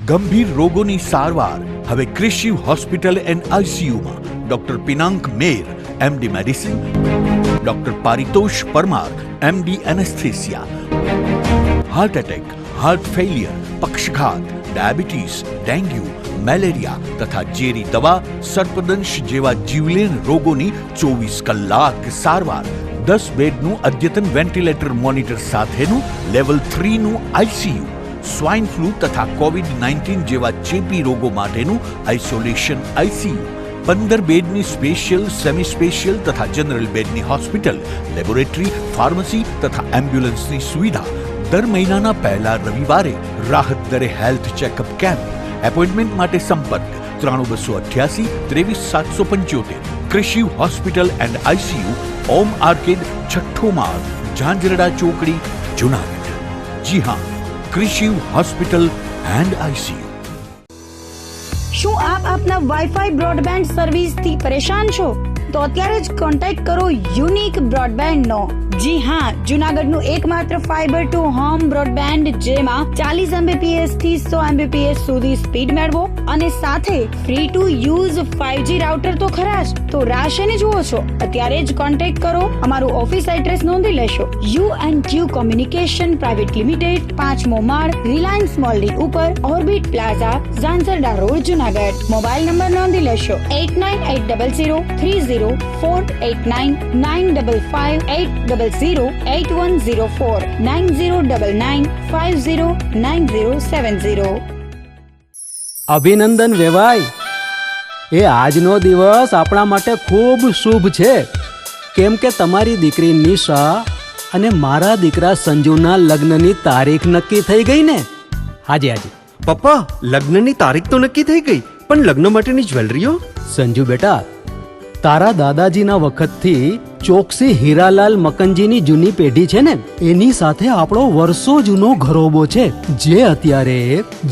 ગંભીર રોગોની સારવાર હવે ક્રિશિવ હોસ્પિટલ એન્ડ આઈસીયુમાં doctor Pinank Mer, MD medicine, doctor Paritosh Parmar, MD anaesthesia, heart attack, heart failure, પક્ષઘાત, ડાયાબિટીસ, ડેન્ગ્યુ, મેલેરિયા તથા ઝેરી દવા, સર્પદંશ જેવા જીવલેણ રોગોની 24 કલાક સારવાર, 10 બેડનું અદ્યતન વેન્ટિલેટર મોનિટર સાથેનું લેવલ 3નું આઈસીયુ, સ્વાઇન ફ્લૂ તથા કોવિડ-19 જેવા ચેપી રોગો માટેનું આઇસોલેશન આઈસીયુ, 15 બેડની સ્પેશિયલ, સેમી સ્પેશિયલ તથા જનરલ બેડની હોસ્પિટલ, લેબોરેટરી, ફાર્મસી તથા એમ્બ્યુલન્સની સુવિધા, દર મહિનાના પહેલા રવિવારે રાહત દરે હેલ્થ ચેકઅપ કેમ્પ. એપોઇન્ટમેન્ટ માટે સંપર્ક 9288 23775. Krishiv hospital and ICU, Om arcade, છઠ્ઠો માળ, ઝાંઝરડા ચોકડી, જુનાગઢ. જી હા, ક્રિશિવ હોસ્પિટલ એન્ડ આઈસીયુ. શું આપ આપના વાઈફાઈ બ્રોડબેન્ડ સર્વિસથી પરેશાન છો? તો અત્યારે જ કોન્ટેક્ટ કરો યુનિક બ્રોડબેન્ડ નો. જી હા, જુનાગઢનું એકમાત્ર ફાઈબર ટુ હોમ બ્રોડબેન્ડ, જેમાં 40 Mbps થી 100 Mbps સુધી સ્પીડ મેળવો અને સાથે free to use 5G router તો ખરા જ. તો રાહ શેની જુઓ છો? અત્યારે જ કોન્ટેક્ટ કરો. અમારું ઓફિસ એડ્રેસ નોંધી લેશો. U&Q કોમ્યુનિકેશન પ્રાઇવેટ લિમિટેડ, 5મો માળ, રિલાયન્સ મોલની ઉપર, orbit plaza, Zanzarda road, Junagadh. Mobile number નોંધી લેશો 89800304899558008104 9099509070. અભિનંદન વેવાય. એ આજનો દિવસ આપણા માટે ખૂબ શુભ છે, કેમ કે તમારી દીકરી નિશા અને મારા દીકરા સંજુના લગ્નની તારીખ નક્કી થઈ ગઈ ને. હાજી હાજી પપ્પા, લગ્નની તારીખ તો નક્કી થઈ ગઈ, પણ લગ્ન માટેની જ્વેલરીઓ? સંજુ બેટા, તારા દાદાજીના વખતથી ચોકસી હીરાલાલ મકનજીની જૂની પેઢી છે ને, એની સાથે આપણો વર્ષો જૂનો ઘરોબો છે, જે અત્યારે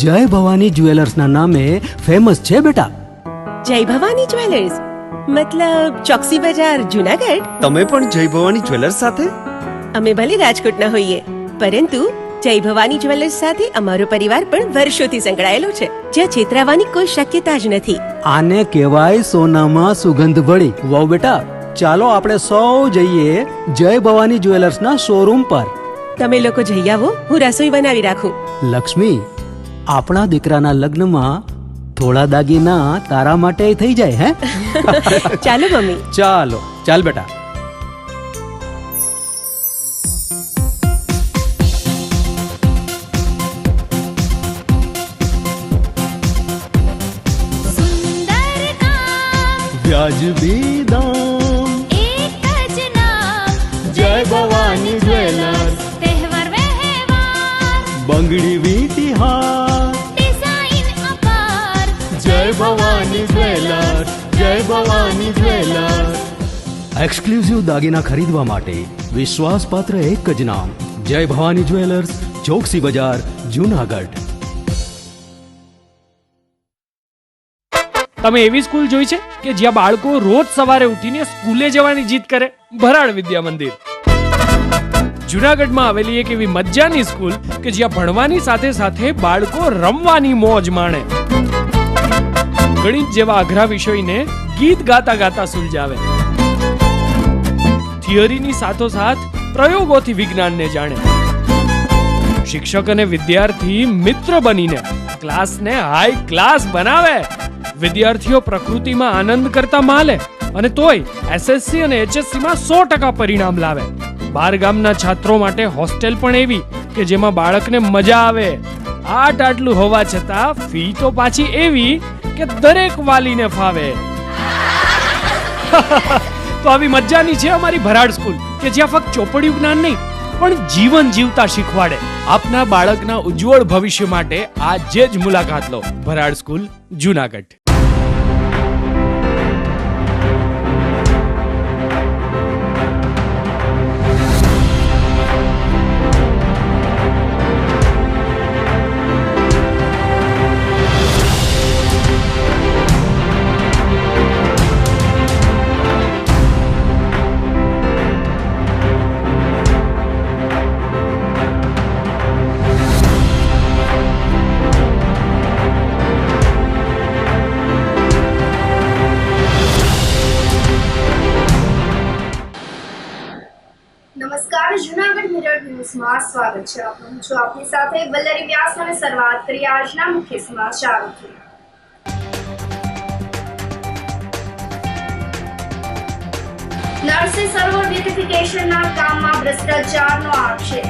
જય ભવાની જ્વેલર્સના નામે ફેમસ છે બેટા. જય ભવાની જ્વેલર્સ મતલબ ચોકસી બજાર, જુનાગઢ? તમે પણ જય ભવાની જ્વેલર્સ સાથે? અમે ભલે રાજકોટના હોઈએ, પરંતુ જય ભવાની જ્વેલર્સ સાથે અમારો પરિવાર પણ વર્ષોથી સંકળાયેલો છે, જ્યાં છેતરાવાની કોઈ શક્યતા જ નથી. આને કહેવાય સોનામાં સુગંધ ભળી. વાવ બેટા, ચાલો આપણે સૌ જઈએ જય ભવાની જ્વેલર્સના શોરૂમ પર. તમે લોકો જઈ આવો, હું રસોઈ બનાવી રાખું. લક્ષ્મી, આપણા દીકરાના લગ્નમાં થોડા દાગીના તારા માટે થઈ જાય. હે ચાલો મમ્મી. ચાલો ચાલ બેટા. વ્યાજબી દામ, એક જ નામ, જય ભવાની જ્વેલર્સ. તહેવાર વ્યવહાર, બંગડી વીંટી હાર, ડિઝાઇન અપાર, જય ભવાની જ્વેલર્સ, જય ભવાની જ્વેલર્સ. એક્સક્લુઝિવ દાગીના ખરીદવા માટે વિશ્વાસપાત્ર એક જ નામ, જય ભવાની જ્વેલર્સ, ચોકસી બજાર, જુનાગઢ. તમે એવી સ્કૂલ જોઈ છે કે જ્યાં બાળકો રોજ સવારે ઉઠીને સ્કૂલે જવાની જીદ કરે? ભરાડ વિદ્યા મંદિર. જુનાગઢમાં આવેલી એક એવી મજાની સ્કૂલ કે જ્યાં ભણવાની સાથે સાથે બાળકો રમવાની મોજ માણે. ગણિત જેવા અઘરા વિષયને ગીત ગાતા ગાતા સુલઝાવે. થિયરીની સાથોસાથ પ્રયોગોથી વિજ્ઞાનને જાણે. શિક્ષક અને વિદ્યાર્થી મિત્ર બનીને ક્લાસને હાઈ ક્લાસ બનાવે. વિદ્યાર્થીઓ પ્રકૃતિમાં આનંદ કરતા માલે અને તોય એસએસસી અને એચએસસી માં 100% પરિણામ લાવે. બાર ગામના છાત્રો માટે હોસ્ટેલ પણ એવી કે જેમાં બાળકને મજા આવે. આટલું હોવા છતાં ફી તો પાછી એવી કે દરેક વાલીને ફાવે. તો આવી મજાની છે અમારી ભરાડ સ્કૂલ કે જ્યાં ફક્ત ચોપડિયું જ્ઞાન નહીં પણ જીવન જીવતા શીખવાડે. આપના બાળકના ઉજ્જવળ ભવિષ્ય માટે આજે જ મુલાકાત લો. ભરાડ સ્કૂલ, જુનાગઢ. ન્યૂઝમાં સ્વાગત છે આપનું. હું છું આપની સાથે વલ્લરી વ્યાસ અને શરૂઆત કરીએ આજના મુખ્ય સમાચારોથી. નરસિંહ સરોવર બ્યુટિફિકેશનના કામમાં ભ્રષ્ટાચારનો આક્ષેપ.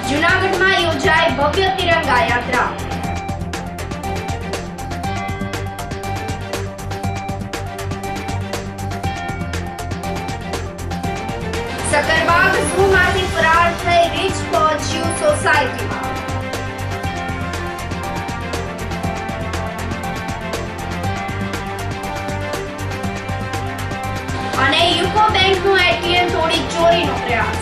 જૂનાગઢમાં યોજાઈ ભવ્ય તિરંગા યાત્રા. સકરબાગ ઝૂમાંથી ફરાર થઈ રીચ પહોંચ્યું સોસાયટીમાં. અને યુકો બેંકનું એટીએમ તોડી ચોરીનો પ્રયાસ.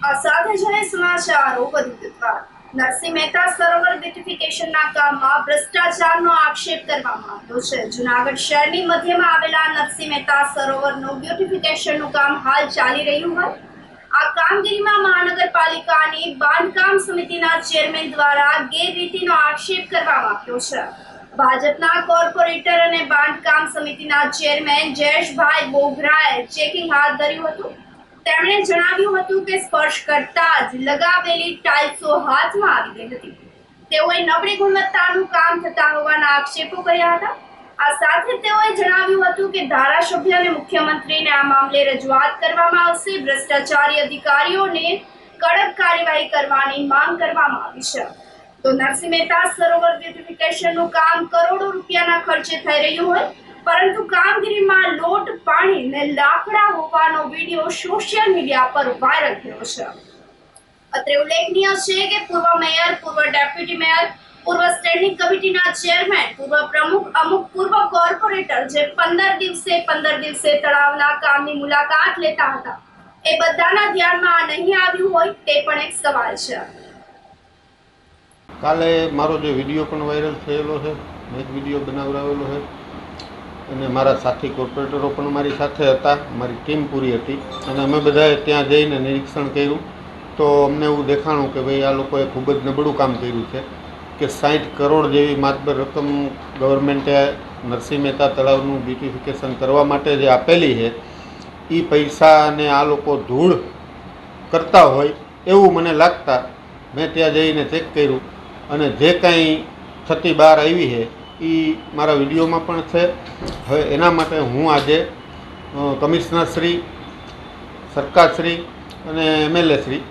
આ સાથે જ સમાચારો વધુ વિગતવાર. નરસિંહ મહેતા સરોવર બ્યુટિફિકેશનના કામમાં ભ્રષ્ટાચારનો આક્ષેપ કરવામાં આવ્યો છે. જૂનાગઢ શહેરની મધ્યમાં આવેલા નરસિંહ મહેતા સરોવરનું બ્યુટિફિકેશનનું કામ હાલ ચાલી રહ્યું હોય આ કામગીરીમાં મહાનગરપાલિકાની બાંધકામ સમિતિના ચેરમેન દ્વારા ગેરરીતિનો આક્ષેપ કરવામાં આવ્યો છે. ભાજપના કોર્પોરેટર અને બાંધકામ સમિતિના ચેરમેન જયેશભાઈ બોઘરાએ ચેકિંગ હાથ ધર્યું હતું. તેમણે જણાવ્યું હતું કે સ્પર્શ કરતા જ લગાવેલી ટાઇલ્સો હાથમાં આવી ગઈ હતી. તેઓએ નબળી ગુણવત્તાનું કામ થતા હોવાના આક્ષેપો કર્યા હતા. આ સાથે તેઓએ જણાવ્યું હતું કે ધારાસભ્ય અને મુખ્યમંત્રીને આ મામલે રજૂઆત કરવામાં આવશે. ભ્રષ્ટાચારી અધિકારીઓને કડક કાર્યવાહી કરવાની માંગ કરવામાં આવી છે. તો નરસિંહ મહેતા સરોવર બ્યુટિફિકેશનનું કામ કરોડો રૂપિયાના ખર્ચે થઈ રહ્યું હોય પરંતુ કામગીરીમાં લોટ પાણી ને લાકડા હોવાનો વિડીયો સોશિયલ મીડિયા પર વાયરલ થયો છે. અત્રે ઉલ્લેખનીય છે કે પૂર્વ મેયર, પૂર્વ ડેપ્યુટી મેયર, પૂર્વ સ્ટેન્ડિંગ કમિટીના ચેરમેન, પૂર્વ પ્રમુખ, અમુક પૂર્વ કોર્પોરેટર જે 15 દિવસે તળાવના કામની મુલાકાત લેતા હતા એ બધાના ધ્યાનમાં આ નહીં આવ્યું હોય તે પણ એક સવાલ છે. કાલે મારો જે વિડીયો પણ વાયરલ થયેલો છે, મેં એક વિડીયો બનાવડાવેલો છે અને મારા સાથી કોર્પોરેટરો પણ મારી સાથે હતા, મારી ટીમ પૂરી હતી અને અમે બધાએ ત્યાં જઈને નિરીક્ષણ કર્યું તો અમને એવું દેખાણું કે ભાઈ આ લોકોએ ખૂબ જ નબળું કામ કર્યું છે કે 60 કરોડ જેવી માતબર રકમ ગવર્મેન્ટે નરસિંહ મહેતા તળાવનું બ્યુટિફિકેશન કરવા માટે જે આપેલી છે એ પૈસાને આ લોકો ધૂળ કરતા હોય એવું મને લાગતા મેં ત્યાં જઈને ચેક કર્યું અને જે કાંઈ થતી બહાર આવી છે એ મારા વિડીયોમાં પણ છે. હવે એના માટે હું આજે કમિશનરશ્રી, સરકારશ્રી અને MLA શ્રી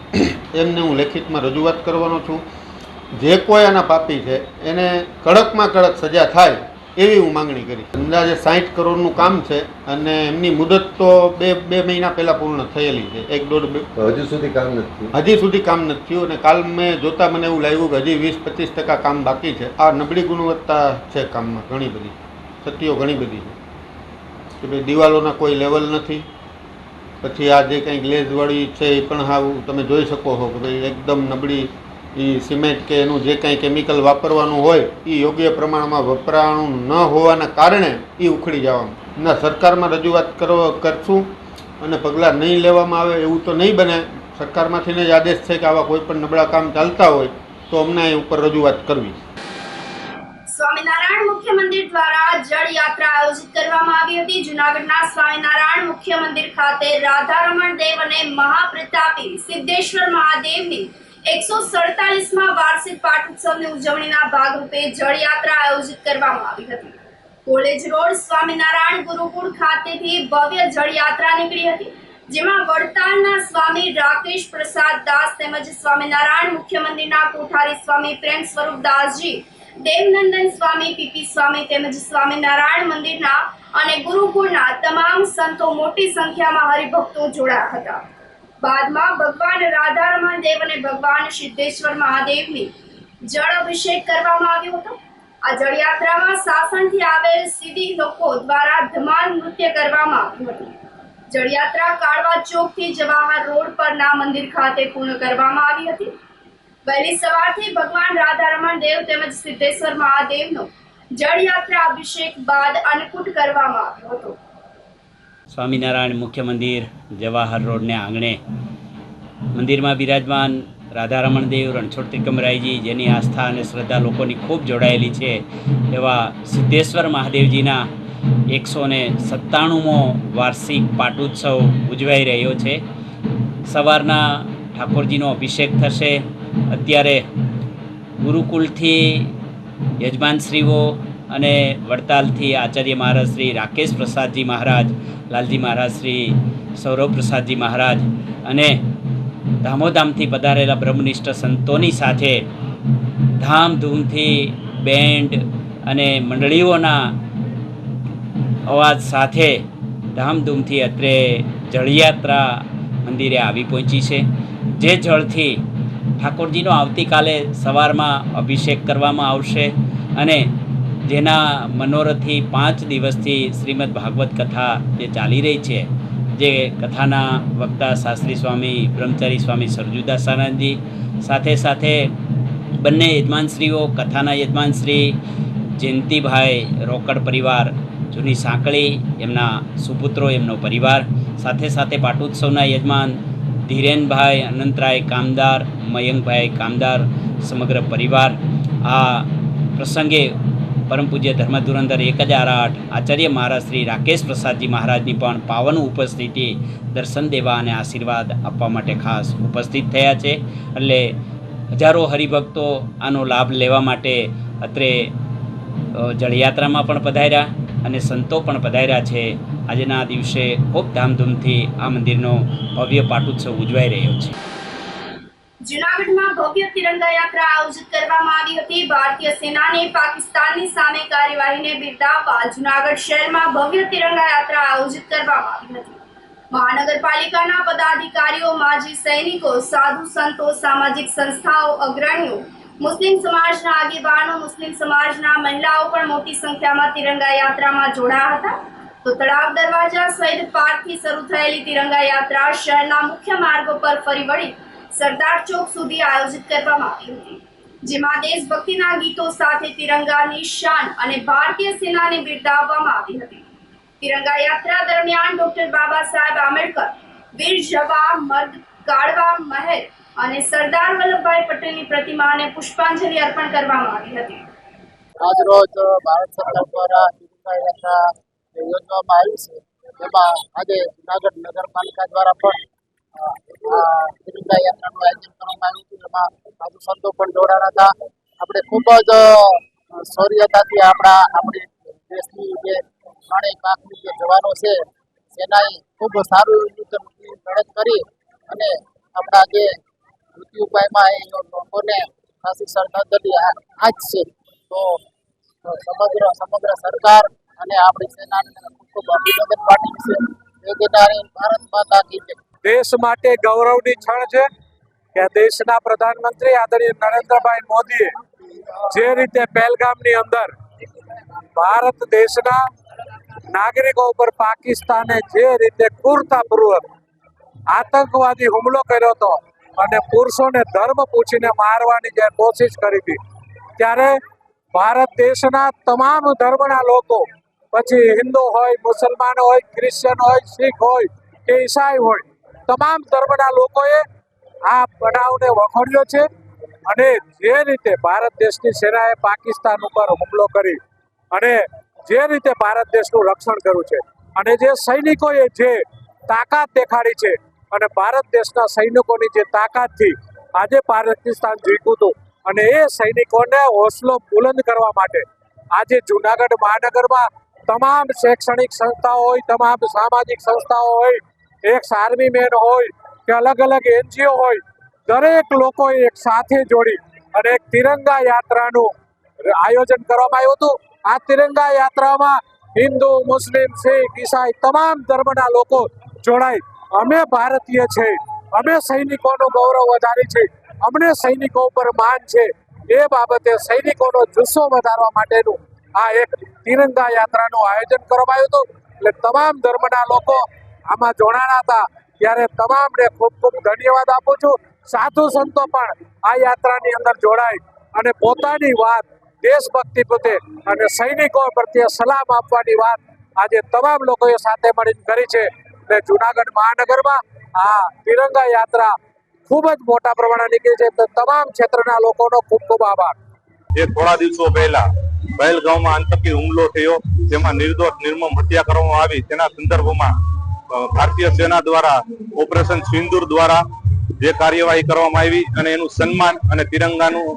એમને હું લેખિતમાં રજૂઆત કરવાનો છું. જે કોઈ આના પાપી છે એને કડકમાં કડક સજા થાય એવી હું માંગણી કરી. અંદાજે 60 કરોડનું કામ છે અને એમની મુદત તો બે મહિના પહેલાં પૂર્ણ થયેલી છે, 1-1.5. હજુ સુધી કામ નથી થયું અને કાલ મેં જોતાં મને એવું લાગ્યું કે હજી 20-25% કામ બાકી છે. આ નબળી ગુણવત્તા છે કામમાં, ઘણી બધી ક્ષતિઓ ઘણી બધી છે કે ભાઈ દિવાલોના કોઈ લેવલ નથી. પછી આ જે કંઈ ગ્લેઝવાળી છે એ પણ હાવ તમે જોઈ શકો છો કે ભાઈ એકદમ નબળી. એ સિમેન્ટ કે એનું જે કાંઈ કેમિકલ વાપરવાનું હોય એ યોગ્ય પ્રમાણમાં વપરાણું ન હોવાના કારણે એ ઉખડી જવાનું. ના, સરકારમાં રજૂઆત કરશું અને પગલાં નહીં લેવામાં આવે એવું તો નહીં બને. સરકારમાંથીને જ આદેશ છે કે આવા કોઈ પણ નબળા કામ ચાલતા હોય તો અમને અહીં ઉપર રજૂઆત કરવી. સ્વામિનારાયણ મુખ્ય મંદિર દ્વારા જળ યાત્રા આયોજિત કરવામાં આવી હતી. જૂનાગઢના સ્વામિનારાયણ મુખ્ય મંદિર ખાતે રાધારમણ દેવ અને મહાપ્રતાપી સિદ્ધેશ્વર મહાદેવની 147માં વાર્ષિક પાટોત્સવની ઉજવણીના ભાગરૂપે જળ યાત્રા આયોજિત કરવામાં આવી હતી. કોલેજ રોડ સ્વામિનારાયણ ગુરુકુળ ખાતેથી ભવ્ય જળ યાત્રા નીકળી હતી, જેમાં વડતાલના સ્વામી રાકેશ પ્રસાદ દાસ તેમજ સ્વામિનારાયણ મુખ્ય મંદિરના કોઠારી સ્વામી પ્રેમ સ્વરૂપ દાસજી, દેવનંદન સ્વામી, પીપી સ્વામી તેમજ સ્વામિનારાયણ મંદિરના અને ગુરુકુળના તમામ સંતો મોટી સંખ્યામાં હરિભક્તો જોડાયા હતા. બાદમાં ભગવાન રાધારમણ દેવ અને ભગવાન સિદ્ધેશ્વર મહાદેવની જળ અભિષેક કરવામાં આવ્યો હતો. આ જળયાત્રામાં સાસણથી આવેલ સીધી લોકો દ્વારા ધમાલ નૃત્ય કરવામાં આવ્યું હતું. જળયાત્રા કાળવા ચોકથી જવાહર રોડ પરના મંદિર ખાતે પૂર્ણ કરવામાં આવી હતી. વહેલી સવારથી ભગવાન રાધારમણ દેવ તેમજ સિદ્ધેશ્વર મહાદેવનો જળયાત્રા અભિષેક બાદ અન્નકૂટ કરવામાં આવ્યો હતો. સ્વામિનારાયણ મુખ્ય મંદિર જવાહર રોડને આંગણે મંદિરમાં બિરાજમાન રાધારમણ દેવ, રણછોડ ત્રિકમરાયજી, જેની આસ્થા અને શ્રદ્ધા લોકોની ખૂબ જોડાયેલી છે, એવા સિદ્ધેશ્વર મહાદેવજીના 197મો વાર્ષિક પાટોત્સવ ઉજવાઈ રહ્યો છે. સવારના ઠાકોરજીનો અભિષેક થશે. અત્યારે ગુરુકુલથી યજમાનશ્રીઓ અને વડતાલથી આચાર્ય મહારાજ શ્રી રાકેશ પ્રસાદજી મહારાજ, લાલજી મહારાજ શ્રી સૌરભ પ્રસાદજી મહારાજ અને ધામોધામથી પધારેલા બ્રહ્મનિષ્ઠ સંતોની સાથે ધામધૂમથી બેન્ડ અને મંડળીઓના અવાજ સાથે ધામધૂમથી અત્રે જળયાત્રા મંદિરે આવી પહોંચી છે. જે જળથી ઠાકોરજીનો આવતીકાલે સવારમાં અભિષેક કરવામાં આવશે અને જેના મનોરથથી 5 દિવસથી શ્રીમદ ભાગવત કથા જે ચાલી રહી છે, જે કથાના વક્તા શાસ્ત્રી સ્વામી બ્રહ્મચારી સ્વામી સરજુદાસાનંદજી, સાથે સાથે બંને યજમાનશ્રીઓ, કથાના યજમાનશ્રી જયંતિભાઈ રોકડ પરિવાર જૂની સાંકળી, એમના સુપુત્રો, એમનો પરિવાર, સાથે સાથે પાટોત્સવના યજમાન ધીરેનભાઈ અનંતરાય કામદાર, મયંકભાઈ કામદાર, સમગ્ર પરિવાર. આ પ્રસંગે પરમ પૂજ્ય ધર્મધુરંધર 1008 આચાર્ય મહારાજ શ્રી રાકેશ પ્રસાદજી મહારાજની પણ પાવન ઉપસ્થિતિ દર્શન દેવા અને આશીર્વાદ આપવા માટે ખાસ ઉપસ્થિત થયા છે. એટલે હજારો હરિભક્તો આનો લાભ લેવા માટે અત્રે જળયાત્રામાં પણ પધાર્યા અને સંતો પણ પધાર્યા છે. આજના દિવસે ખૂબ ધામધૂમથી આ મંદિરનો ભવ્ય પાટોત્સવ ઉજવાઈ રહ્યો છે. જૂનાગઢમાં ભવ્ય તિરંગા યાત્રા આયોજિત કરવામાં આવી હતી. ભારતીય સેનાને પાકિસ્તાનની સામે કાર્યવાહીને બિરદાવવા જૂનાગઢ શહેરમાં ભવ્ય તિરંગા યાત્રા આયોજિત કરવામાં આવી હતી. મહાનગરપાલિકાના પદાધિકારીઓ, માજી સૈનિકો, સાધુ સંતો, સામાજિક સંસ્થાઓ, અગ્રણીઓ, મુસ્લિમ સમાજના આગેવાનો, મુસ્લિમ સમાજના મહિલાઓ પણ મોટી સંખ્યામાં તિરંગા યાત્રામાં જોડાયા હતા. તો તળાવ દરવાજા સહિત પાર્કથી શરૂ થયેલી તિરંગા યાત્રા શહેરના મુખ્ય માર્ગો પર ફરી વળી સરદાર ચોક સુધી આયોજિત કરવામાં આવી હતી, જેમાં દેશભક્તિના ગીતો સાથે તિરંગાની શાન અને ભારતીય સેનાને બિરદાવવામાં આવી હતી. તિરંગા યાત્રા દરમિયાન ડોક્ટર બાબા સાહેબ આંબેડકર, વીર જવાન મર્દ કાળવા મહેર અને સરદાર વલ્લભભાઈ પટેલની પ્રતિમાને પુષ્પાંજલિ અર્પણ કરવામાં આવી હતી. આજ રોજ ભારત સરકાર દ્વારા તિરંગા યાત્રા યોજવામાં આવી છે. એમાં આજે જૂનાગઢ નગરપાલિકા દ્વારા પણ તિરંગા યાત્રાનું આયોજન કરવામાં આવ્યું હતું. એમાં સાધુ સંતો પણ જોડાણા હતા. આપણે ખૂબ જ શૌર્યતાથી આપણી દેશની જે ત્રણેય પાંખની જે જવાનો છે, સેનાએ ખૂબ સારું લડત કરી અને આપણા જે મૃત્યુ પામ્યા એ લોકોને ફાંસી શ્રદ્ધાંજલિ આ જ છે. તો સમગ્ર સરકાર અને આપણી સેનાને ખૂબ અભિનંદન પાઠવી છે. ભારત માતા કી જય. દેશ માટે ગૌરવની ક્ષણ છે કે દેશના પ્રધાનમંત્રી આદરણીય નરેન્દ્રભાઈ મોદીએ જે રીતે પહેલગામની અંદર ભારત દેશના નાગરિકો ઉપર પાકિસ્તાને જે રીતે ક્રૂરતાપૂર્વક આતંકવાદી હુમલો કર્યો હતો અને પુરુષોને ધર્મ પૂછીને મારવાની જે કોશિશ કરી હતી, ત્યારે ભારત દેશના તમામ ધર્મના લોકો, પછી હિન્દુ હોય, મુસલમાન હોય, ક્રિશ્ચન હોય, શીખ હોય કે ઈસાઈ હોય, તમામ ધર્મના લોકોએ આ બનાવને વખોડ્યો છે. અને જે રીતે ભારત દેશની સેનાએ પાકિસ્તાન ઉપર હુમલો કરી અને જે રીતે ભારત દેશનું રક્ષણ કર્યું છે અને જે સૈનિકોએ જે તાકાત દેખાડી છે અને ભારત દેશના સૈનિકોની જે તાકાતથી આજે પાકિસ્તાન જીત્યું હતું અને એ સૈનિકોને હોસલો બુલંદ કરવા માટે આજે જૂનાગઢ મહાનગરમાં તમામ શૈક્ષણિક સંસ્થાઓ હોય, તમામ સામાજિક સંસ્થાઓ હોય, એક્સ આર્મી મેન હોય કે અલગ અલગ NGO હોય, દરેક લોકોએ એક સાથે જોડી અને એક તિરંગા યાત્રાનું આયોજન કરવામાં આવ્યું હતું. આ તિરંગા યાત્રામાં હિન્દુ, મુસ્લિમ, શીખ, ઈસાઈ તમામ ધર્મના લોકો જોડાય. અમે ભારતીય છે, અમે સૈનિકોનું ગૌરવ વધારી છે, અમને સૈનિકો ઉપર માન છે, એ બાબતે સૈનિકોનો જુસ્સો વધારવા માટેનું આ એક તિરંગા યાત્રાનું આયોજન કરવામાં આવ્યું હતું. એટલે તમામ ધર્મના લોકો આમાં જોડાણા હતા. ત્યારે તમામને ખૂબ ખૂબ ધન્યવાદ આપું છું. સાધુ સંતો પણ આ યાત્રાની અંદર જોડાય અને પોતાની વાત દેશભક્તિ પ્રત્યે અને સૈનિકો પ્રત્યે સલામ આપવાની વાત આજે તમામ લોકોએ સાથે મળીને કરી છે. એટલે જૂનાગઢ મહાનગરમાં આ તિરંગા યાત્રા ખૂબ જ મોટા પ્રમાણે નીકળી છે. તો તમામ ક્ષેત્રના લોકોનો ખૂબ ખૂબ આભાર. જે થોડા દિવસો પહેલા પહેલગામમાં આતંકી હુમલો થયો, જેમાં નિર્દોષ નિર્મમ હત્યા કરવામાં આવી, તેના સંદર્ભમાં ભારતીય સેના દ્વારા ઓપરેશન સિંદૂર દ્વારા જે કાર્યવાહી કરવામાં આવી અને એનું સન્માન અને તિરંગાનું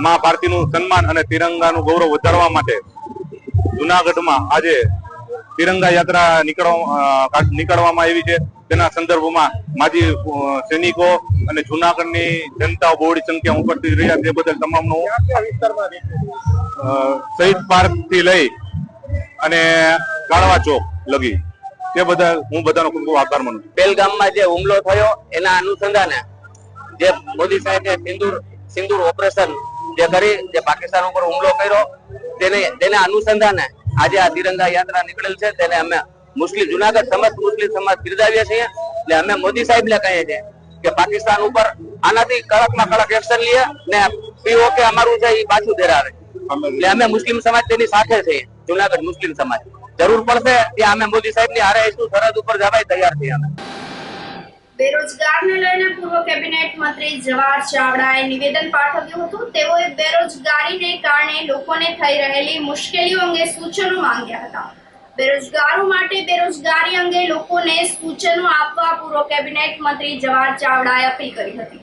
મા ભારતીનું સન્માન અને તિરંગાનું ગૌરવ વધારવા માટે જુનાગઢમાં આજે તિરંગા યાત્રા નીકળવામાં આવી છે. તેના સંદર્ભમાં માજી સૈનિકો અને જુનાગઢની જનતાઓ બહોળી સંખ્યામાં ઉપસ્થિત રહ્યા તે બદલ તમામનો શહીદ પાર્ક થી લઈ અને કાળવા ચોક લગી તે બદલ હું બધાનો ખૂબ ખૂબ આભાર માનું છું. પહેલગામમાં જે હુમલો થયો એના અનુસંધાને જે મોદી સાહેબે સિંદૂર ઓપરેશન જે કરી, જે પાકિસ્તાન ઉપર હુમલો કર્યો, તેને અનુસંધાને આજે આ તિરંગા યાત્રા નીકળેલ છે. તેને અમે જુનાગઢ સમસ્ત મુસ્લિમ સમાજ બિરદાવીએ છીએ. એટલે અમે મોદી સાહેબને કહીએ છીએ કે પાકિસ્તાન ઉપર આનાથી કડકમાં કડક એક્શન લે ને પીઓકે અમારું છે એ પાછું ધરાવે. એટલે અમે મુસ્લિમ સમાજ તેની સાથે છીએ. જુનાગઢ મુસ્લિમ સમાજ જરૂર પડશે ત્યાં અમે મોદી સાહેબની હારે આવીશું. સરહદ ઉપર જવાય તૈયાર છીએ અમે. બેરોજગારને લઈને પૂર્વ કેબિનેટ મંત્રી જવાહર ચાવડાએ નિવેદન પાઠવ્યું હતું. તેઓએ બેરોજગારીને કારણે લોકોને થઈ રહેલી મુશ્કેલીઓ અંગે સૂચનો માંગ્યા હતા. બેરોજગારો માટે બેરોજગારી અંગે લોકોને સૂચનો આપવા પૂર્વ કેબિનેટ મંત્રી જવાહર ચાવડાએ અપીલ કરી હતી.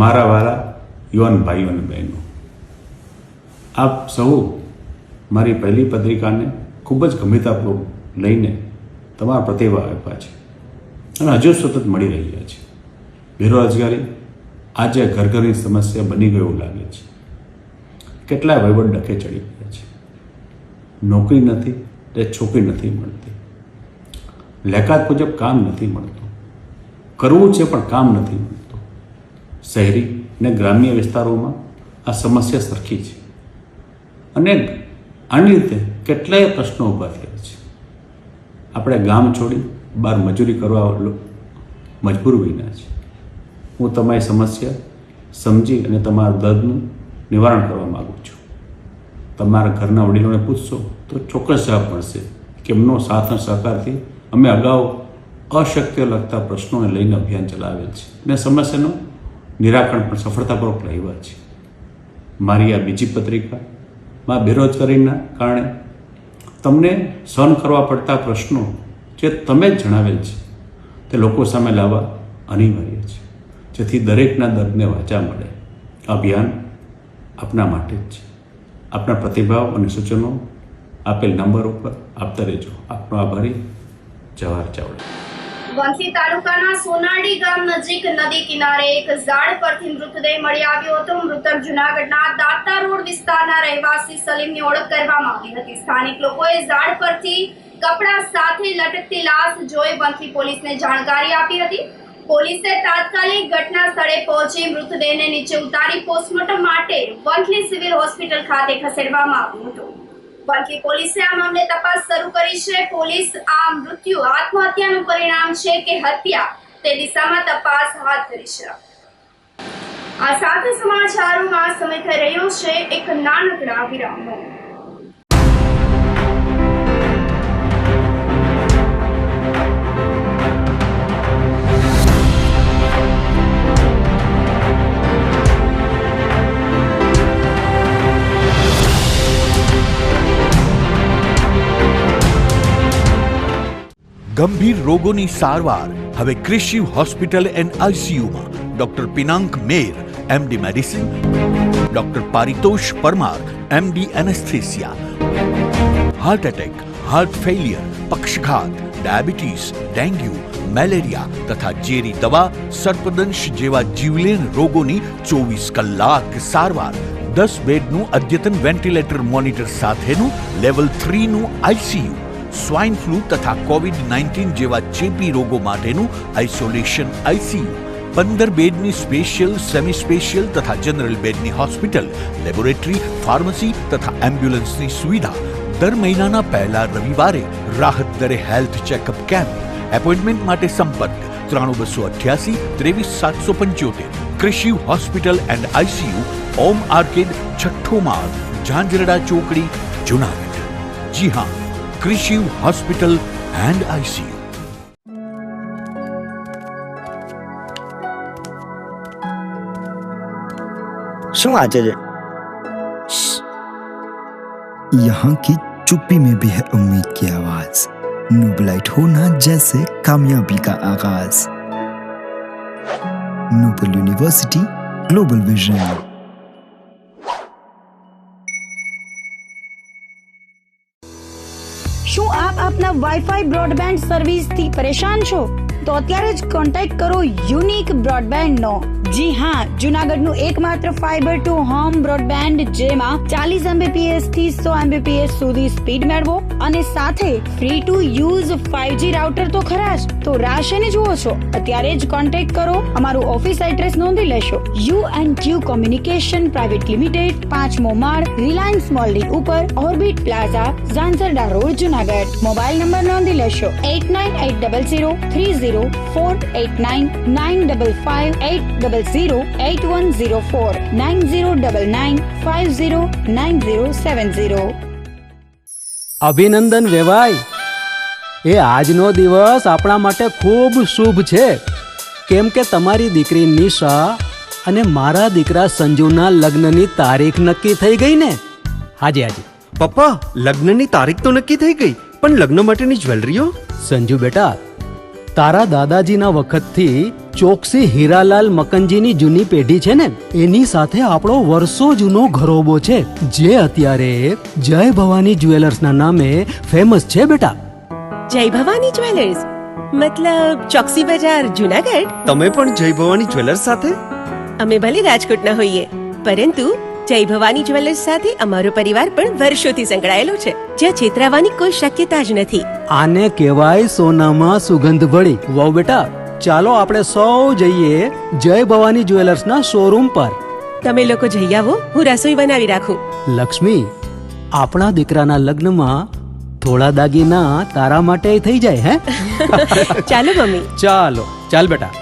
મારા વાલા યુવાન ભાઈઓ અને બહેનો, આપ સૌ મારી પહેલી પત્રિકાને ખૂબ જ ગંભીરતાપૂર્વક લઈને તમારા પ્રતિભાવ આપ્યા છે અને હજુ સતત મળી રહ્યા છે. બેરોજગારી આજે ઘરની સમસ્યા બની ગઈ એવું લાગે છે. કેટલાય વહીવટ ડખે ચડી ગયા છે. નોકરી નથી તે છોકરી નથી મળતી, લેકાત મુજબ કામ નથી મળતું, કરવું છે પણ કામ નથી મળતું. શહેરી અને ગ્રામ્ય વિસ્તારોમાં આ સમસ્યા સરખી છે અને આની રીતે કેટલાય પ્રશ્નો ઊભા થયા છે. આપણે ગામ છોડી બહાર મજૂરી કરવા મજબૂર બન્યા છે. હું તમારી સમસ્યા સમજી અને તમારા દર્દનું નિવારણ કરવા માગું છું. તમારા ઘરના વડીલોને પૂછશો તો ચોક્કસ જવાબ મળશે કે એમનો સાથ અને સહકારથી અમે અગાઉ અશક્ય લગતા પ્રશ્નોને લઈને અભિયાન ચલાવેલ છે અને સમસ્યાનું નિરાકરણ પણ સફળતાપૂર્વક લાવ્યા છે. મારી આ બીજી પત્રિકામાં બેરોજગારીના કારણે તમને સહન કરવા પડતા પ્રશ્નો જે તમે જ જણાવેલ છે તે લોકો સામે લાવવા અનિવાર્ય છે, જેથી દરેકના દર્દને વાચા મળે. અભિયાન આપના માટે જ છે. આપના પ્રતિભાવ અને સૂચનો આપેલ નંબર ઉપર આપતા રહેજો. આપનો આભારી જવાહર ચાવડા. વંથલી તાલુકાના સોનાડી ગામ નજીક નદી કિનારે એક ઝાડ પરથી મૃતદેહ મળી આવ્યો હતો. મૃતક જુનાગઢના દાતા રોડ વિસ્તારના રહેવાસી સલીમની ઓળખ કરવામાં આવી હતી. સ્થાનિક લોકોએ ઝાડ પરથી કપડા સાથે લટકતી લાશ જોઈ વંથલી પોલીસને જાણકારી આપી હતી. પોલીસે તાત્કાલિક ઘટના સ્થળે પહોંચી મૃતદેહને નીચે ઉતારી પોસ્ટમોર્ટમ માટે વંથલી સિવિલ હોસ્પિટલ ખાતે ખસેડવામાં આવ્યું હતું. વંથલી પોલીસે આ મામલે તપાસ શરૂ કરી છે. પોલીસ આ મૃત્યુ આત્મહત્યાનું પરિણામ છે કે હત્યા તે દિશામાં તપાસ હાથ ધરી છે. આ સાથે સમાચારોમાં સમય થઈ રહ્યો છે એક નાનકડા વિરામનો. ગંભીર રોગોની સારવાર હવે ક્રિશિવ હોસ્પિટલ એન્ડ આઈસીયુમાં doctor Pinank Mer MD medicine, doctor Paritosh Parmar MD anaesthesia, heart attack, heart failure, પક્ષઘાત, ડાયાબિટીસ, ડેન્ગ્યુ, મેલેરિયા તથા ઝેરી દવા, સર્પદંશ જેવા જીવલેણ રોગોની 24 કલાક સારવાર. 10 બેડનું અદ્યતન વેન્ટિલેટર મોનિટર સાથેનું લેવલ 3નું આઈસીયુ, સ્વાઇન ફ્લૂ તથા કોવિડ-19 જેવા ચેપી રોગો માટેનું આઇસોલેશન આઈસીયુ, 15 બેડની સ્પેશિયલ, સેમી સ્પેશિયલ તથા જનરલ બેડની હોસ્પિટલ, લેબોરેટરી, ફાર્મસી તથા એમ્બ્યુલન્સની સુવિધા. દર મહિનાના પહેલા રવિવારે રાહત દરે હેલ્થ ચેકઅપ કેમ્પ. એપોઇન્ટમેન્ટ માટે સંપર્ક 9288 23775. Krishiv hospital and ICU, Om arcade, છઠ્ઠો માળ, ઝાંઝરડા ચોકડી, જુનાગઢ. જી હા, ક્રિશિવ હોસ્પિટલ એન્ડ આઈસીયુ. શું વાંચે છે? यहाँ की चुप्पी में भी है उम्मीद की आवाज, नोबलाइट होना जैसे कामयाबी का आगाज, नोबल यूनिवर्सिटी ग्लोबल विजन। શું આપ આપના વાઈફાઈ બ્રોડબેન્ડ સર્વિસ થી પરેશાન છો? તો અત્યારે જ કોન્ટેક્ટ કરો યુનિક બ્રોડબેન્ડ નો. જી હા, જુનાગઢનું એકમાત્ર ફાઈબર ટુ હોમ બ્રોડબેન્ડ જેમાં 40 Mbps થી 100 Mbps સુધી સ્પીડ મેળવો અને સાથે free to use 5G router તો ખરા જ. તો રાહ શેની જુઓ છો? અત્યારે જ કોન્ટેક્ટ કરો. અમારું ઓફિસ એડ્રેસ નોંધી લેશો. U&Q કોમ્યુનિકેશન પ્રાઇવેટ લિમિટેડ, 5મો માળ, રિલાયન્સ મોલની ઉપર, orbit plaza, Zanzarda road, Junagadh. Mobile number નોંધી લેશો 8980030489 95580808104 9099509070. અભિનંદન વેવાય. એ આજનો દિવસ આપણા માટે ખૂબ શુભ છે, કેમ કે તમારી દીકરી નિશા અને મારા દીકરા સંજુના લગ્નની તારીખ નક્કી થઈ ગઈ ને. હાજી હાજી પપ્પા, લગ્નની તારીખ તો નક્કી થઈ ગઈ, પણ લગ્ન માટેની જ્વેલરીઓ? સંજુ બેટા, તારા દાદાજીના વખતથી ચોકસી હીરાલાલ મકનજીની જૂની પેઢી છે ને, એની સાથે આપણો વર્ષો જૂનો ઘરોબો છે, જે અત્યારે જય ભવાની જ્વેલર્સના નામે ફેમસ છે બેટા. જય ભવાની જ્વેલર્સ મતલબ ચોકસી બજાર, જુનાગઢ? તમે પણ જય ભવાની જ્વેલર્સ સાથે? અમે ભલે રાજકોટના હોઈએ, પરંતુ જય ભવાની જ્વેલર્સ સાથે અમારો પરિવાર પણ વર્ષોથી સંકળાયેલો છે, જ્યાં છેતરાવાની કોઈ શક્યતા જ નથી. આને કહેવાય સોનામાં સુગંધ ભળી. વાવ બેટા, ચાલો આપણે સૌ જઈએ જય ભવાની જ્વેલર્સના શોરૂમ પર. તમે લોકો જઈ આવો, હું રસોઈ બનાવી રાખું. લક્ષ્મી, આપણા દીકરાના લગ્નમાં થોડા દાગીના તારા માટે થઈ જાય હે? ચાલો મમ્મી. ચાલો ચાલ બેટા.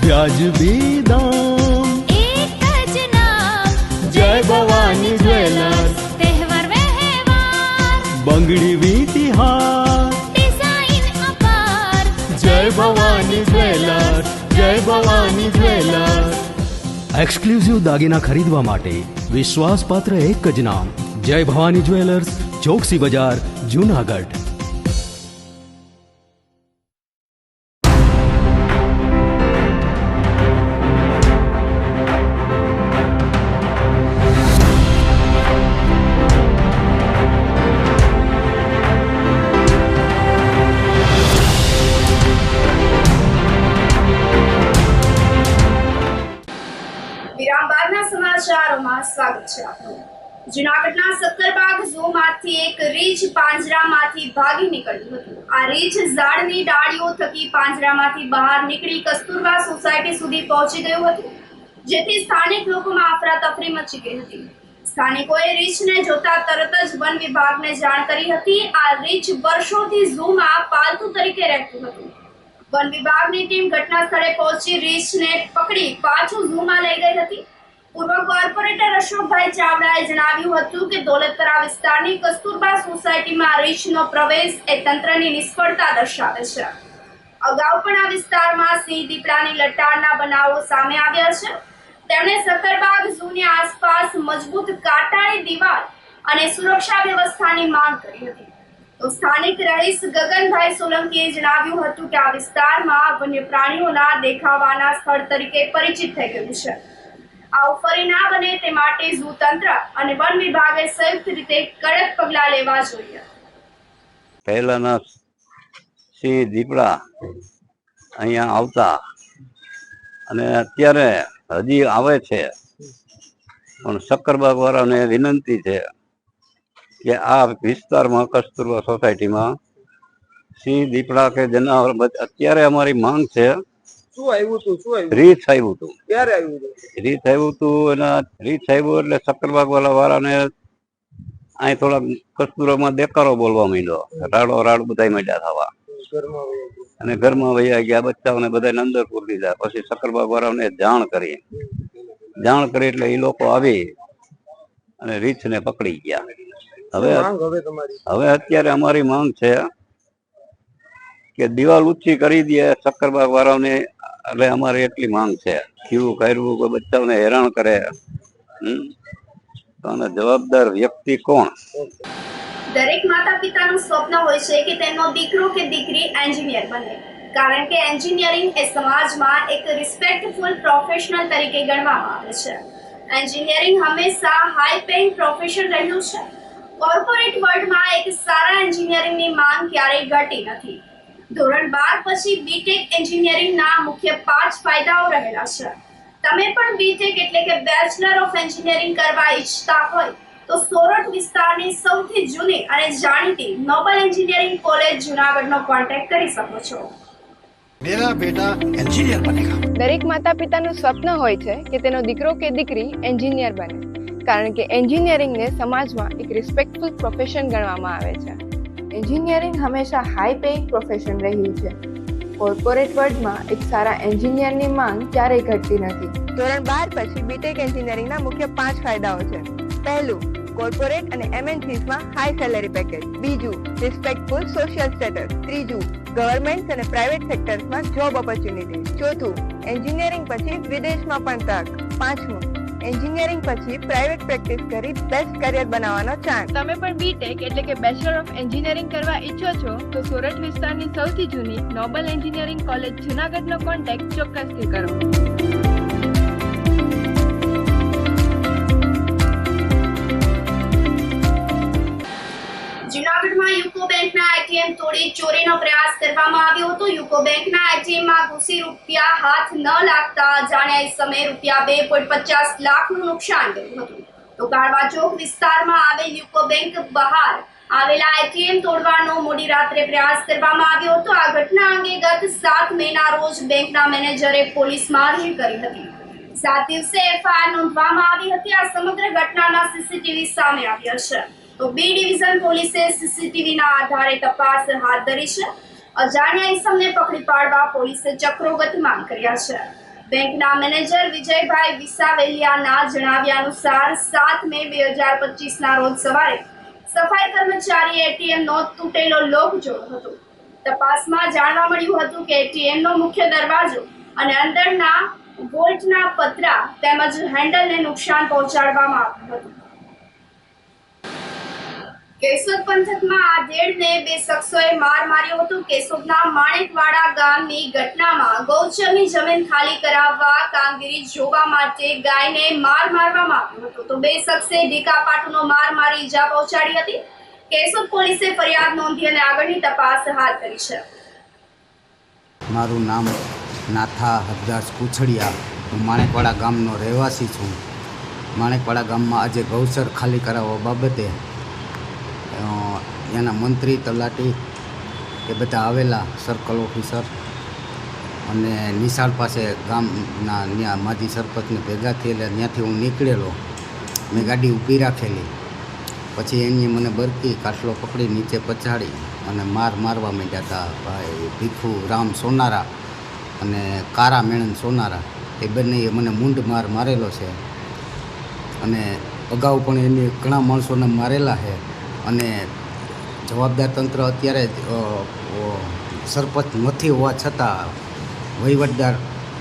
વ્યાજબી દામ, એક જ નામ, જય ભવાની જ્વેલર્સ. તહેવાર વ્યવહાર, બંગડી વીટી હાર, ડિઝાઇન અપાર, જય ભવાની જ્વેલર્સ, જય ભવાની જ્વેલર્સ. એક્સક્લુઝિવ દાગીના ખરીદવા માટે વિશ્વાસપાત્ર એક જ નામ, જય ભવાની જ્વેલર્સ, ચોકસી બજાર, જુનાગઢ. વિરામ બાદના સમાચારોમાં સ્વાગત છે આપનું. જુનાગઢના સક્કરબાગ ઝૂમાંથી એક રીંછ પાંજરામાંથી ભાગી નીકળ્યું હતું. આ રીંછ ઝાડની ડાળીઓ થકી પાંજરામાંથી બહાર નીકળી કસ્તુરબા સોસાયટી સુધી પહોંચી ગયું હતું, જેથી સ્થાનિક લોકોમાં અફરાતફરી મચી ગઈ હતી. સ્થાનિકોએ રીંછને જોતા તરત જ વન વિભાગને જાણ કરી હતી. આ રીંછ વર્ષોથી ઝૂમાં પાલતુ તરીકે રહેતું હતું. વન વિભાગની ટીમ ઘટના સ્થળે પહોંચી રીંછને પકડી પાછું ઝૂમાં લઈ ગઈ હતી. પૂર્વ કોર્પોરેટર અશોકભાઈ ચાવડાએ જણાવ્યું હતું કે દોલતપરા વિસ્તારની કસ્તુરબા સોસાયટીમાં રીંછનો પ્રવેશ એ તંત્રની નિષ્ફળતા દર્શાવે છે. અગાઉ પણ આ વિસ્તારમાં સિંહ દીપડાની લટારના બનાવો સામે આવ્યા છે. તેમણે સક્કરબાગ ઝૂની આસપાસ મજબૂત કાંટાળી દીવાલ અને સુરક્ષા વ્યવસ્થાની માંગ કરી હતી. તો સ્થાનિક રહીશ ગગનભાઈ સોલંકીએ જણાવ્યું હતું કે આ વિસ્તારમાં વન્ય પ્રાણીઓના દેખાવાના સ્થળ તરીકે પરિચિત થઈ ગયું છે. આવું ફરી ના બને તે માટે ઝૂ તંત્ર અને વન વિભાગે સંયુક્ત રીતે કડક પગલાં લેવા જોઈએ. પહેલાના સિંહ દીપડા અહીંયા આવતા અને અત્યારે હજી આવે છે, પણ સક્કરબાગ વાળાને વિનંતી છે કે આ વિસ્તારમાં કસ્તુરબા સોસાયટીમાં સિંહ દીપડા કે જનાવર અત્યારે અમારી માંગ છે. રીત આવ્યું હતું, રીત આવ્યું હતું એટલે સક્કરબાગ વાળાને અહીં થોડાક કસ્તુરામાં દેકારો બોલવા માંડ્યો, રાડો બધા માંડ્યા થવા અને ઘરમાં વૈયા ગયા. બચ્ચાઓને બધાને અંદર પૂરી દીધા. પછી સક્કરબાગ વાળાને જાણ કરી એટલે એ લોકો આવી અને રીંછને પકડી ગયા. હવે હવે તમારી હવે અત્યારે અમારી માંગ છે કે દિવાલ ઊંચી કરી દે શક્કરબાગ વાળાને, એટલે અમારી એટલી માંગ છે. ખીવું કર્યું કોઈ બચ્ચાઓને હેરાન કરે, તો આનો જવાબદાર વ્યક્તિ કોણ? દરેક માતા પિતાનું સ્વપ્ન હોય છે કે તેમનો દીકરો કે દીકરી એન્જિનિયર બને, કારણ કે એન્જિનિયરિંગ એ સમાજમાં એક રિસ્પેક્ટફુલ પ્રોફેશનલ તરીકે ગણવામાં આવે છે. એન્જિનિયરિંગ હંમેશા હાઈ પેઇંગ પ્રોફેશન રહ્યું છે. કોર્પોરેટ વર્લ્ડમાં એક સારા એન્જિનિયરિંગની માંગ ક્યારેય ઘટી નથી. ધોરણ 12 પછી બીટેક એન્જિનિયરિંગના મુખ્ય 5 ફાયદાઓ રહેલા છે. તમે પણ બીટેક એટલે કે બેચલર ઓફ એન્જિનિયરિંગ કરવા ઈચ્છતા હોય તો સોરઠ વિસ્તારની સૌથી જૂની અને જાણીતી નોબલ એન્જિનિયરિંગ કોલેજ જુનાગઢનો કોન્ટેક્ટ કરી શકો છો. मेरा बेटा इंजीनियर बनेगा. દરેક માતા પિતાનું સ્વપ્ન હોય છે કે તેનો દીકરો કે દીકરી એન્જિનિયર બને, કારણ કે એન્જિનિયરિંગને સમાજમાં એક રિસ્પેક્ટફુલ પ્રોફેશન ગણવામાં આવે છે. એન્જિનિયરિંગ હંમેશા હાઈ પેઇંગ પ્રોફેશન રહ્યું છે. કોર્પોરેટ વર્લ્ડમાં એક સારા એન્જિનિયરની માંગ ક્યારેય ઘટતી નથી. ધોરણ 12 પછી બીટેક એન્જિનિયરિંગના મુખ્ય 5 ફાયદાઓ છે. પહેલું, કોર્પોરેટ અને MNCsમાં હાઈ સેલેરી પેકેજ. બીજું, રિસ્પેક્ટફુલ સોશિયલ સ્ટેટસ. ત્રીજું, ગવર્મેન્ટ અને પ્રાઇવેટ સેક્ટર્સમાં જોબ ઓપોર્ચ્યુનિટી. ચોથું, એન્જિનિયરિંગ પછી વિદેશમાં પણ તક. પાંચમું, એન્જિનિયરિંગ પછી પ્રાઇવેટ પ્રેક્ટિસ કરી બેસ્ટ કરિયર બનાવવાનો ચાન્સ. તમે પણ બીટેક એટલે કે બેચલર ઓફ એન્જિનિયરિંગ કરવા ઈચ્છો છો તો સોરઠ વિસ્તારની સૌથી જૂની નોબલ એન્જિનિયરિંગ કોલેજ જુનાગઢનો કોન્ટેક્ટ ચોક્કસથી કરો. જુનાગઢમાં યુકો બેંકના એટીએમ તોડી ચોરીનો પ્રયાસ કરવામાં આવ્યો હતો. યુકો બેંકના એટીએમમાં ઘૂસી રૂપિયા હાથ ન લાગતા અજાણ્યા ઇસમે રૂપિયા 2.50 લાખનું નુકસાન કર્યું હતું. તો કાળવા ચોક વિસ્તારમાં આવેલ યુકો બેંક બહાર આવેલા એટીએમ તોડવાનો મોડી રાત્રે પ્રયાસ કરવામાં આવ્યો હતો. આ ઘટના અંગે ગત 7 મેના રોજ બેંકના મેનેજરે પોલીસમાં અરજી કરી હતી. 7 દિવસે એફઆઈઆર નોંધવામાં આવી હતી. આ સમગ્ર ઘટનાના સીસીટીવી સામે આવ્યા છે. તો બી ડિવિઝન પોલીસે સીસીટીવીના આધારે તપાસ હાથ ધરી છે. અજાણ્યા ઇસમને પકડી પાડવા પોલીસે ચક્રો ગતિમાન કર્યા છે. બેંકના મેનેજર વિજયભાઈ વિસાવેલિયાના જણાવ્યા અનુસાર 7 મે 2025ના રોજ સવારે સફાઈ કર્મચારીએ એટીએમનો તૂટેલો લોક જોયો હતો. તપાસમાં જાણવા મળ્યું હતું કે એટીએમનો મુખ્ય દરવાજો અને અંદરના વોલ્ટના પતરા તેમજ હેન્ડલને નુકસાન પહોંચાડવામાં આવ્યું હતું. કેશોદ પંથકમાં આધેડને 2 શખ્સોએ માર માર્યો હતો. કેશોદના માણેકવાડા ગામની ઘટનામાં ગૌચરની જમીન ખાલી કરાવવા કામગીરી જોવા માટે ગાયને માર મારવામાં આવ્યો હતો. તો 2 શખ્સે ઢીકાપાટુનો માર મારી ઈજા પહોંચાડી હતી. કેશોદ પોલીસે ફરિયાદ નોંધી અને આગળની તપાસ હાથ ધરી છે. મારું નામ નાથા હરદાસ કુછડિયા. હું માણેકવાડા ગામનો રહેવાસી છું. માણેકવાડા ગામમાં આજે ગૌચર ખાલી કરાવવા બાબતે એના મંત્રી તલાટી એ બધા આવેલા, સર્કલ ઓફિસર અને નિશાળ પાસે ગામના ત્યાં માજી સરપંચને ભેગા થયેલા. ત્યાંથી હું નીકળેલો, મેં ગાડી ઊભી રાખેલી. પછી એની મને બરકી કાટલો પકડી નીચે પછાડી અને મારવા માંડ્યા હતા. ભાઈ ભીખુ રામ સોનારા અને કારા મેણન સોનારા, એ બંનેએ મને મૂંઢ મારેલો છે. અને અગાઉ પણ એને ઘણા માણસોને મારેલા છે. અને જવાબદાર તંત્ર અત્યારે સરપંચ નથી હોવા છતાં, વહીવટદાર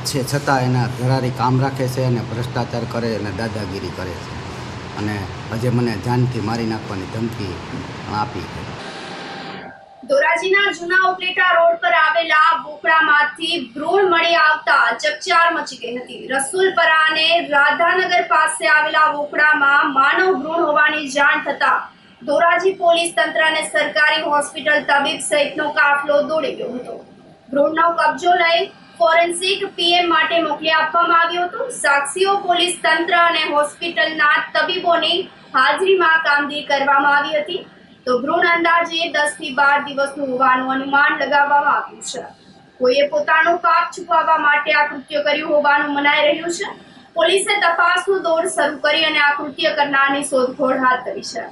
છે છતાં એના ધરારી કામ રાખે છે અને ભ્રષ્ટાચાર કરે અને દાદાગીરી કરે છે. અને આજે મને જાનથી મારી નાખવાની ધમકી આપી છે. ધોરાજીના જૂના ઉપલેટા રોડ પર આવેલા બોકડામાંથી ભ્રૂણ મળી આવતા ચકચાર મચી ગઈ હતી. રસુલપરા અને રાધાનગર પાસે આવેલા બોકડામાં માનવ ભ્રૂણ હોવાની જાણ થતા ધોરાજી પોલીસ તંત્ર અને સરકારી હોસ્પિટલ તબીબ સહિતનો કાફલો દોડી ગયો હતો. ભ્રૂણનો કબજો લઈ ફોરેન્સિક પીએમ માટે મોકલી આપવામાં આવ્યો હતો. સાક્ષીઓ, પોલીસ તંત્ર અને હોસ્પિટલના તબીબોની હાજરીમાં કામગીરી કરવામાં આવી હતી. તો ભ્રૂણ અંદાજે 10 થી 12 દિવસનું હોવાનું અનુમાન લગાવવામાં આવ્યું છે. કોઈએ પોતાનું પાપ છુપાવવા માટે આ કૃત્ય કર્યું હોવાનું મનાઈ રહ્યું છે. પોલીસે તપાસનો દોર શરૂ કરી અને આ કૃત્ય કરનારની શોધખોળ હાથ ધરી છે.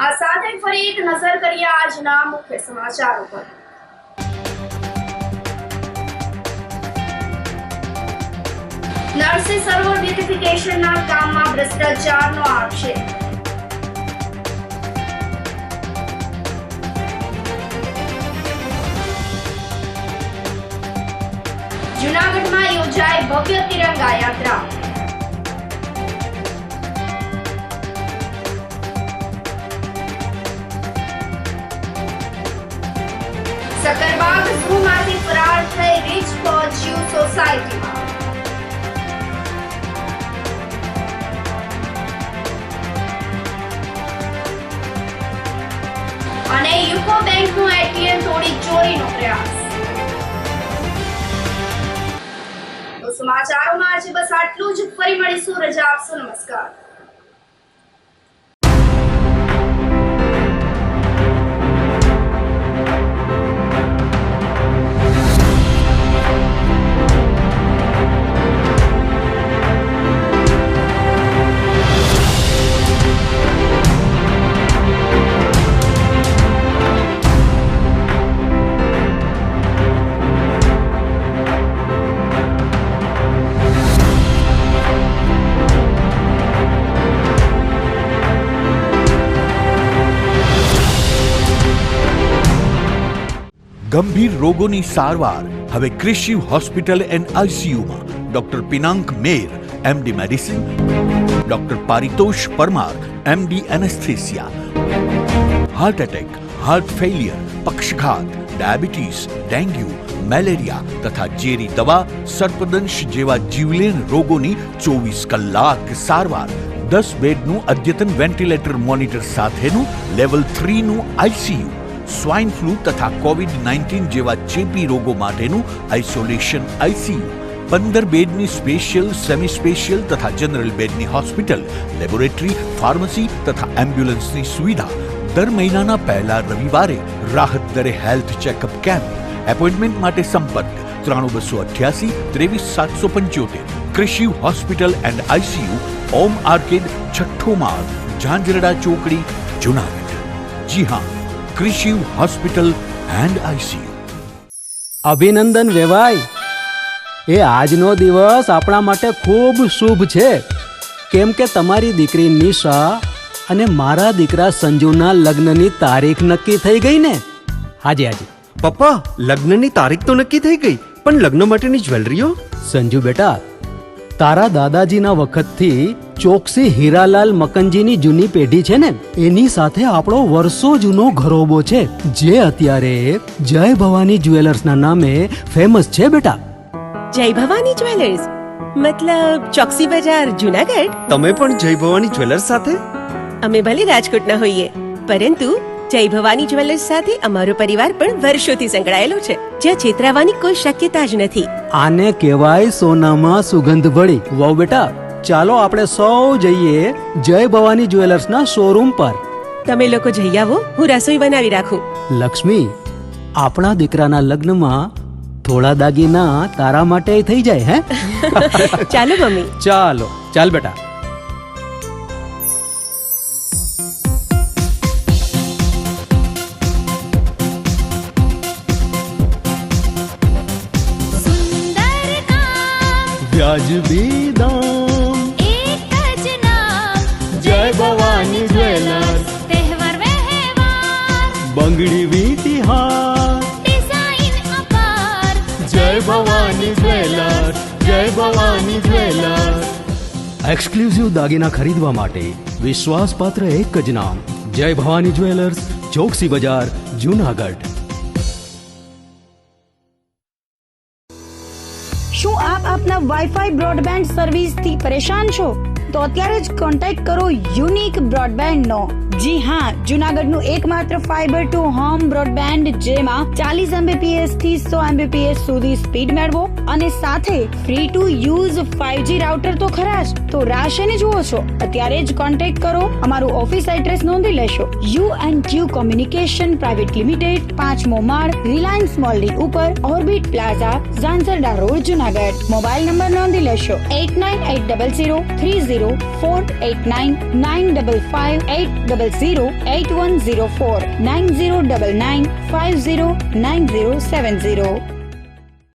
આ સાથે ફરી એક નજર કરીએ આજના મુખ્ય સમાચારો પર. નરસિંહ સરોવર બ્યુટિફિકેશનના કામમાં ભ્રષ્ટાચારનો આક્ષેપ. જૂનાગઢમાં યોજાય ભવ્ય તિરંગા યાત્રા. સકરબાગ ઝૂમાંથી ફરાર થઈ રીચ પહોંચ્યું સોસાયટીમાં. અને યુકો બેંકનું એટીએમ તોડી ચોરીનો પ્રયાસ. તો સમાચારોમાં આજે બસ આટલું જ. ફરી મળીશું. રજા આપશો. નમસ્કાર. ગંભીર રોગોની સારવાર હવે કૃષિ હોસ્પિટલ એન્ડ આઈસીયુમાં doctor Pinank Mer MD medicine, doctor Paritosh Parmar MD anaesthesia, heart attack, heart failure, પક્ષઘાત, ડાયાબિટીસ, ડેન્ગ્યુ, મેલેરિયા તથા ઝેરી દવા, સર્પદંશ જેવા જીવલેણ રોગોની 24 કલાક સારવાર. 10 બેડનું અદ્યતન વેન્ટિલેટર મોનિટર સાથેનું લેવલ 3નું આઈસીયુ, સ્વાઇન ફ્લૂ તથા કોવિડ-19 જેવા ચેપી રોગો માટેનું આઇસોલેશન આઈસીયુ, 15 બેડની સ્પેશિયલ, સેમી સ્પેશિયલ તથા જનરલ બેડની હોસ્પિટલ, લેબોરેટરી, ફાર્મસી તથા એમ્બ્યુલન્સની સુવિધા. દર મહિનાના પહેલા રવિવારે રાહત દરે હેલ્થ ચેકઅપ કેમ્પ. એપોઇન્ટમેન્ટ માટે સંપર્ક 9288 23775. કૃષિ hospital and ICU, Om arcade, છઠ્ઠો માળ, ઝાંઝરડા ચોકડી, જૂનાગઢ. જી હા, કૃષિ હોસ્પિટલ એન્ડ આઈસીયુ. અભિનંદન વેવાઈ, એ આજનો દિવસ આપણા માટે ખૂબ શુભ છે, કેમ કે તમારી દીકરી નિશા અને મારા દીકરા સંજુના લગ્નની તારીખ નક્કી થઈ ગઈ ને. હાજી હાજી પપ્પા, લગ્નની તારીખ તો નક્કી થઈ ગઈ, પણ લગ્ન માટેની જ્વેલરીઓ? સંજુ બેટા, તારા દાદાજીના વખતથી ચોકસી હીરાલાલ મકનજીની જૂની પેઢી છે ને, એની સાથે આપણો વર્ષો જૂનો ઘરોબો છે, જે અત્યારે જય ભવાની જ્વેલર્સના નામે ફેમસ છે બેટા. જય ભવાની જ્વેલર્સ મતલબ ચોકસી બજાર, જૂનાગઢ? તમે પણ જય ભવાની જ્વેલર્સ સાથે? અમે ભલે રાજકોટના હોઈએ, પરંતુ જય ભવાની જ્વેલર્સ સાથે અમારો પરિવાર પણ વર્ષોથી સંકળાયેલો છે, જ્યાં છેતરાવાની કોઈ શક્યતા જ નથી. આને કહેવાય સોનામાં સુગંધ ભળી. વાવ બેટા, ચાલો આપણે સૌ જઈએ જય ભવાની જ્વેલર્સના શોરૂમ પર. તમે લોકો જઈ આવો, હું રસોઈ બનાવી રાખું. લક્ષ્મી, આપણા દીકરાના લગ્નમાં થોડા દાગીના તારા માટે થઈ જાય હે? ચાલો મમ્મી. ચાલો ચાલ બેટા. વ્યાજબી દામ, એક જ નામ, જય ભવાની જ્વેલર્સ. તહેવાર વ્યવહાર, બંગડી વીટી હાર, ડિઝાઇન અપાર, જય ભવાની જ્વેલર્સ, જય ભવાની જ્વેલર્સ. એક્સક્લુઝિવ દાગીના ખરીદવા માટે વિશ્વાસપાત્ર એક જ નામ, જય ભવાની જ્વેલર્સ, ચોકસી બજાર, જૂનાગઢ. શું આપ આપના વાઈફાઈ બ્રોડબેન્ડ સર્વિસથી પરેશાન છો? તો અત્યારે જ કોન્ટેક્ટ કરો યુનિક બ્રોડબેન્ડ નો. જી હા, જૂનાગઢનું એકમાત્ર ફાઈબર ટુ હોમ બ્રોડબેન્ડ, જેમાં 40 Mbps થી 100 Mbps સુધી સ્પીડ મેળવો અને સાથે free to use 5G router તો ખરા જ. તો રાહ શેની જુઓ છો? અત્યારે જ કોન્ટેક્ટ કરો. અમારું ઓફિસ એડ્રેસ નોંધી લેશો. U&Q કોમ્યુનિકેશન પ્રાઇવેટ લિમિટેડ, 5મો માળ, રિલાયન્સ મોલની ઉપર, orbit plaza, Zanzarda road, Junagadh. Mobile number નોંધી લેશો 8980030489 95580808104 9099509070.